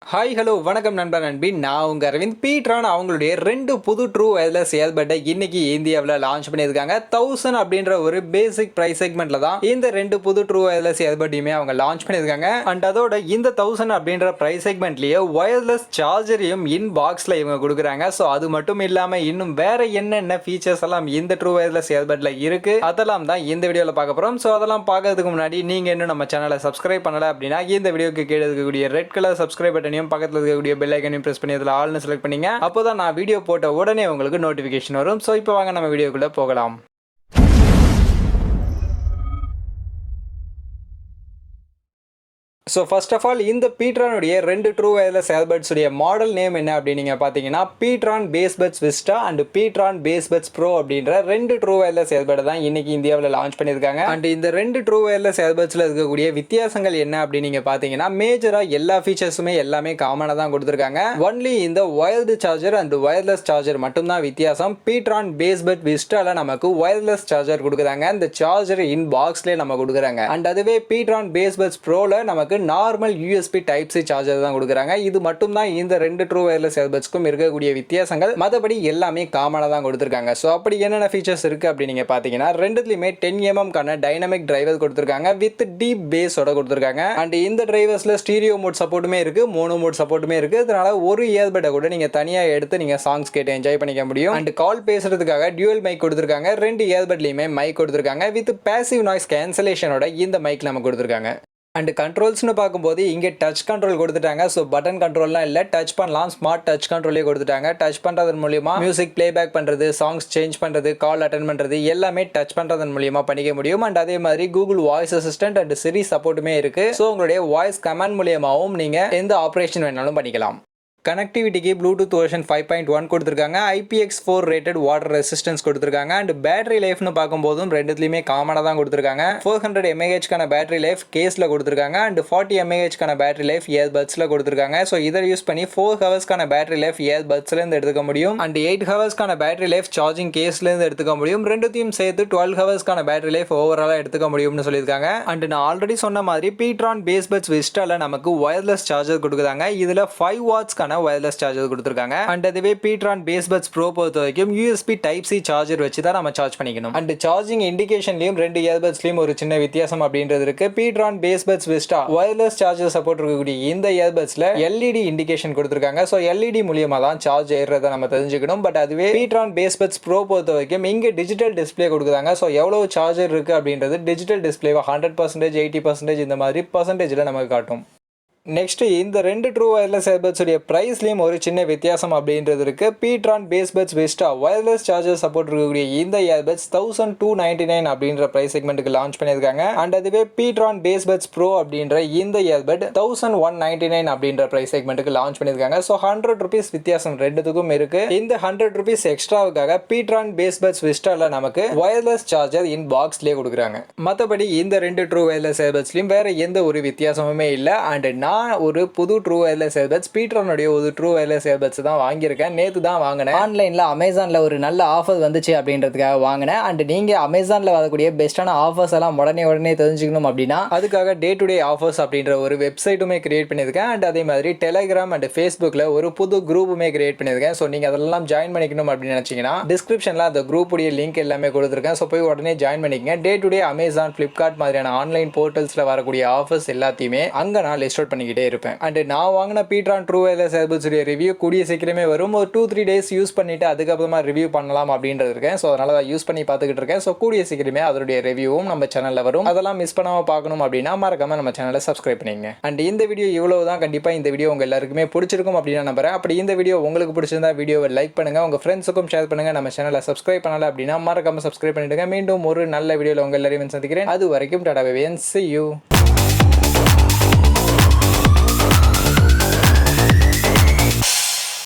Hi hello வணக்கம் நண்பர் நண்பி நான் உங்கள் அரவிந்த் PTron அவங்களுடைய 2 புது ட்ரூ வயர்லெஸ் இயர்பட்டை இன்னைக்கு இந்தியாவில் லான்ச் பண்ணியிருக்காங்க 1000 அப்படின்ற ஒரு பேசிக் ப்ரைஸ் செக்மெண்ட்டில் தான் இந்த 2 புது ட்ரூ வயர்லெஸ் இயர்பட்டையுமே அவங்க லான்ச் பண்ணியிருக்காங்க. அண்ட் அதோட இந்த 1000 அப்படின்ற ப்ரைஸ் செக்மெண்ட்லேயே வயர்லெஸ் சார்ஜரையும் இன் பாக்ஸில் இவங்க கொடுக்குறாங்க. ஸோ அது மட்டும் இல்லாமல் இன்னும் வேற என்னென்ன ஃபீச்சர்ஸ் எல்லாம் இந்த ட்ரூ வயர்லெஸ் இயர்பட்டில் இருக்குது அதெல்லாம் தான் இந்த வீடியோவில் பார்க்க போகிறோம். ஸோ அதெல்லாம் பார்க்கறதுக்கு முன்னாடி நீங்கள் இன்னும் நம்ம சேனலை சப்ஸ்கிரைப் பண்ணலை அப்படின்னா இந்த வீடியோக்கு கீழே இருக்கக்கூடிய ரெட் கலர் சப்ஸ்கிரைப் பட்டன் பக்கத்துல இருக்கக்கூடிய பெல் ஐகானையும் பிரஸ் பண்ணி அதுல ஆல்னு செலக்ட் பண்ணீங்க. அப்போதான் நான் வீடியோ போட்ட உடனே உங்களுக்கு நோட்டிபிகேஷன் வரும். சோ இப்போ வாங்க நம்ம வீடியோக்குள்ள போகலாம். ஸோ ஃபர்ஸ்ட் ஆஃப் ஆல் இந்த PTronனுடைய 2 ட்ரூ வயர்லெஸ் இயர்பட்ஸ் உடைய மாடல் நேம் என்ன அப்படின்னு நீங்கள் பார்த்தீங்கன்னா PTron Bassbuds Vista and PTron Bassbuds Pro அப்படின்ற 2 ட்ரூ வயர்லெஸ் இயர்பட் தான் இன்னைக்கு இந்தியாவில் லான்ச் பண்ணியிருக்காங்க. அண்ட் இந்த 2 ட்ரூ வயர்லெஸ் இயர்பட்ஸில் இருக்கக்கூடிய வித்தியாசங்கள் என்ன அப்படின்னு நீங்கள் பார்த்தீங்கன்னா மேஜராக எல்லா ஃபீச்சர்ஸுமே எல்லாமே காமனாக தான் கொடுத்துருக்காங்க. ஒன்லி இந்த wired charger and wireless charger மட்டும்தான் வித்தியாசம். PTron Bassbuds Vistaல நமக்கு வயர்லெஸ் சார்ஜர் கொடுக்குறாங்க. இந்த சார்ஜர் இன் பாக்ஸ்லேயே நம்ம கொடுக்குறாங்க. அண்ட் அதுவே PTron Bassbuds Proல நமக்கு normal USB type C charger தான் கொடுக்குறாங்க. இது மட்டும் தான் இந்த 2 ட்ரூ வயர்லெஸ் இயர்பட்ஸ்க்கும் இருக்கக்கூடிய வித்தியாசங்கள். மற்றபடி எல்லாமே காமனாக தான் கொடுத்துருக்காங்க. ஸோ அப்படி என்னென்ன ஃபீச்சர்ஸ் இருக்குது அப்படின்னு நீங்கள் பார்த்தீங்கன்னா ரெண்டுத்துலையுமே 10mm கான டைனமிக் டிரைவர் கொடுத்துருக்காங்க வித் டீப் பேஸோட கொடுத்துருக்காங்க. அண்ட் இந்த டிரைவர்ஸில் ஸ்டீரியோ மோட் சப்போர்ட்டுமே இருக்குது, மோனோ மோட் சப்போர்ட்டுமே இருக்குது. அதனால ஒரு இயர்பட்டை கூட நீங்கள் தனியாக எடுத்து நீங்கள் சாங்ஸ் கேட்டு என்ஜாய் பண்ணிக்க முடியும். அண்ட் கால் பேசுறதுக்காக டியூவல் மைக் கொடுத்துருக்காங்க. 2 இயர்பட்லையுமே மைக் கொடுத்துருக்காங்க வித் பேசிவ் நாய்ஸ் கேன்சலேஷனோட இந்த மைக் நம்ம கொடுத்துருக்காங்க. அண்ட் கண்ட்ரோல்ஸ்னு பார்க்கும்போது இங்கே டச் கண்ட்ரோல் கொடுத்துட்டாங்க. ஸோ பட்டன் கண்ட்ரோல்லாம் இல்லை, டச் பண்ணலாம். ஸ்மார்ட் டச் கண்ட்ரோலே கொடுத்துட்டாங்க. டச் பண்ணுறதன் மூலியமா மியூசிக் பிளேபேக் பண்ணுறது, சாங்ஸ் சேஞ்ச் பண்ணுறது, கால் அட்டன் பண்ணுறது எல்லாமே டச் பண்ணுறதன் மூலியமா பண்ணிக்க முடியும். அண்ட் அதே மாதிரி கூகுள் வாய்ஸ் அசிஸ்டன்ட் அண்ட் சிரி சப்போர்ட்டுமே இருக்குது. ஸோ உங்களுடைய வாய்ஸ் கமாண்ட் மூலியமாகவும் நீங்கள் எந்த ஆப்ரேஷன் வேணாலும் பண்ணிக்கலாம். கனெக்டிவிட்டிக்கு ப்ளூடூத் வெர்ஷன் 5.1 கொடுத்துருக்காங்க. IPX4 ரேட்டட் வாட்டர் ரெசிஸ்டன்ஸ் கொடுத்துருக்காங்க. அண்ட் பேட்டரி லைஃப்னு பார்க்கும்போதும் ரெண்டுத்துலையுமே காமனாக தான் கொடுத்துருக்காங்க. 400 mAh கான பேட்டரி லைஃப் கேஸில் கொடுத்துருக்காங்க. அண்ட் 40 mAh கான பேட்டரி லைஃப் இயர்பட்ஸில் கொடுத்துருக்காங்க. ஸோ இதை யூஸ் பண்ணி 4 ஹவர்ஸ் கான பேட்டரி லைஃப் இயர்பட்ஸ்லேருந்து எடுத்துக்க முடியும். அண்ட் 8 ஹவர்ஸ் கான பேட்டரி லைஃப் சார்ஜிங் கேஸ்லேருந்து எடுத்துக்க முடியும். ரெண்டுத்தையும் சேர்த்து 12 ஹவர்ஸ் கான பேட்டரி லைஃப் ஓவராலாக எடுத்துக்க முடியும்னு சொல்லியிருக்காங்க. அண்ட் நான் ஆல்ரெடி சொன்ன மாதிரி PTron Bassbuds Vistaல நமக்கு வயர்லெஸ் சார்ஜர் கொடுக்குறாங்க. இதில் 5 watts கான வயர்லெஸ் சார்ஜர் கொடுத்துருக்காங்க. அண்ட் அதுவே PTron Bassbuds Pro பொறுத்த வரைக்கும் USB டைப் சி சார்ஜர் வச்சு தான் நம்ம சார்ஜ் பண்ணிக்கணும். அண்ட் சார்ஜிங் இண்டிகேஷன்லயும் 2 இயர்பட்ஸ்லயும் ஒரு சின்ன வித்தியாசம் அப்படின்றது இருக்கு. PTron Bassbuds Vista wireless charger support இருக்கக்கூடிய இந்த இயர்பட்ஸ்ல LED இண்டிகேஷன் கொடுத்துருக்காங்க. ஸோ LED மூலியமா தான் சார்ஜ் ஏறுறதை நம்ம தெரிஞ்சுக்கணும். பட் அதுவே PTron Bassbuds Pro பொறுத்த வரைக்கும் இங்க டிஜிட்டல் டிஸ்பிளே கொடுக்குறாங்க. ஸோ எவ்வளவு சார்ஜர் இருக்கு அப்படின்றது டிஜிட்டல் டிஸ்பிளேவா 100%, 80% இந்த மாதிரி பர்சன்டேஜ்ல நமக்கு காட்டும். நெக்ஸ்ட் இந்த 2 ட்ரூ வயர்லெஸ் இயர்பட்ஸ் உடைய பிரைஸ்லயும் ஒரு சின்ன வித்தியாசம் அப்படின்றது இருக்கு. PTron Bassbuds Vista wireless charger support இருக்கக்கூடிய இந்த இயர்பட்ஸ் 1299 அப்படின்ற பிரைஸ் செக்மெண்ட்டுக்கு லான்ச் பண்ணியிருக்காங்க. அண்ட் அதுவே PTron Bassbuds Pro அப்படின்ற இந்த இயர்பட் 1199 அப்படின்ற பிரைஸ் செக்மெண்ட்டுக்கு லான்ச் பண்ணியிருக்காங்க. ஸோ 100 rupees வித்தியாசம் ரெண்டுத்துக்கும் இருக்கு. இந்த 100 rupees எக்ஸ்ட்ராவுக்காக PTron Bassbuds Vistaல நமக்கு வயர்லெஸ் சார்ஜர் இன் பாக்ஸ்லேயே கொடுக்குறாங்க. மற்றபடி இந்த 2 ட்ரூ வயர்லெஸ் இயர்பட்ஸ்லயும் வேற எந்த ஒரு வித்தியாசமுமே இல்லை. அண்ட் ஒரு புது ட்ரூ வயர்லெஸ் இயர்பட்ஸ் PTronனுடைய ஒரு ட்ரூ வயர்லெஸ் இயர்பட்ஸ் தான் வாங்கியிருக்கேன். நேற்று தான் வாங்கினேன். ஆன்லைனில் அமேசானில் ஒரு நல்ல ஆஃபர் வந்துச்சு அப்படின்றதுக்காக வாங்கினேன். அண்ட் நீங்கள் அமேசானில் வரக்கூடிய பெஸ்ட்டான ஆஃபர்ஸ் எல்லாம் உடனே தெரிஞ்சுக்கணும் அப்படின்னா அதுக்காக டே டு டே ஆஃபர்ஸ் அப்படின்ற ஒரு வெப்சைட்டுமே கிரியேட் பண்ணியிருக்கேன். அண்ட் அதே மாதிரி டெலிகிராம் அண்ட் ஃபேஸ்புக்கில் ஒரு புது குரூப்புமே கிரியேட் பண்ணியிருக்கேன். ஸோ நீங்கள் அதெல்லாம் ஜாயின் பண்ணிக்கணும் அப்படின்னு நினச்சிங்கன்னா டிஸ்கிரிப்ஷனில் அந்த குரூப்புடைய லிங்க் எல்லாமே கொடுத்துருக்கேன். ஸோ போய் உடனே ஜாயின் பண்ணிக்கங்க. Day to day Amazon, Flipkart மாதிரியான ஆன்லைன் போர்ட்டல்ஸில் வரக்கூடிய ஆஃபர்ஸ் எல்லாத்தையுமே அங்கே நான் லிஸ்ட் அவுட் பண்ணிக்கிட்டே இருப்பேன். அண்ட் நான் வாங்கின PTron true wireless earbuds review கூடிய சீக்கிரமே வரும். ஒரு 2-3 days யூஸ் பண்ணிட்டு அதுக்கப்புறமா ரிவ்யூ பண்ணலாம் அப்படின்றது இருக்கேன். ஸோ அதனால தான் யூஸ் பண்ணி பார்த்துக்கிட்டு இருக்கேன். ஸோ கூடிய சீக்கிரமே அதனுடைய ரிவ்யூவும் நம்ம சேனலில் வரும். அதெல்லாம் மிஸ் பண்ணாம பார்க்கணும் அப்படின்னா மறக்காம நம்ம சேனலை சப்ஸ்கிரைப் பண்ணிங்க. அண்ட் இந்த வீடியோ இவ்வளவு தான். கண்டிப்பாக இந்த வீடியோ உங்க எல்லாருக்குமே பிடிச்சிருக்கும் அப்படின்னு நம்புறேன். அப்படி இந்த வீடியோ உங்களுக்கு பிடிச்சிருந்தா வீடியோவை லைக் பண்ணுங்க, உங்க ஃப்ரெண்ட்ஸுக்கும் ஷேர் பண்ணுங்க. நம்ம சேனலை சப்ஸ்கிரைப் பண்ணல அப்படின்னா மறக்காம சப்ஸ்கிரைப் பண்ணிடுங்க. மீண்டும் ஒரு நல்ல வீடியோவில் உங்க எல்லாரையும் சந்திக்கிறேன். அது வரைக்கும் tata bye bye, see you.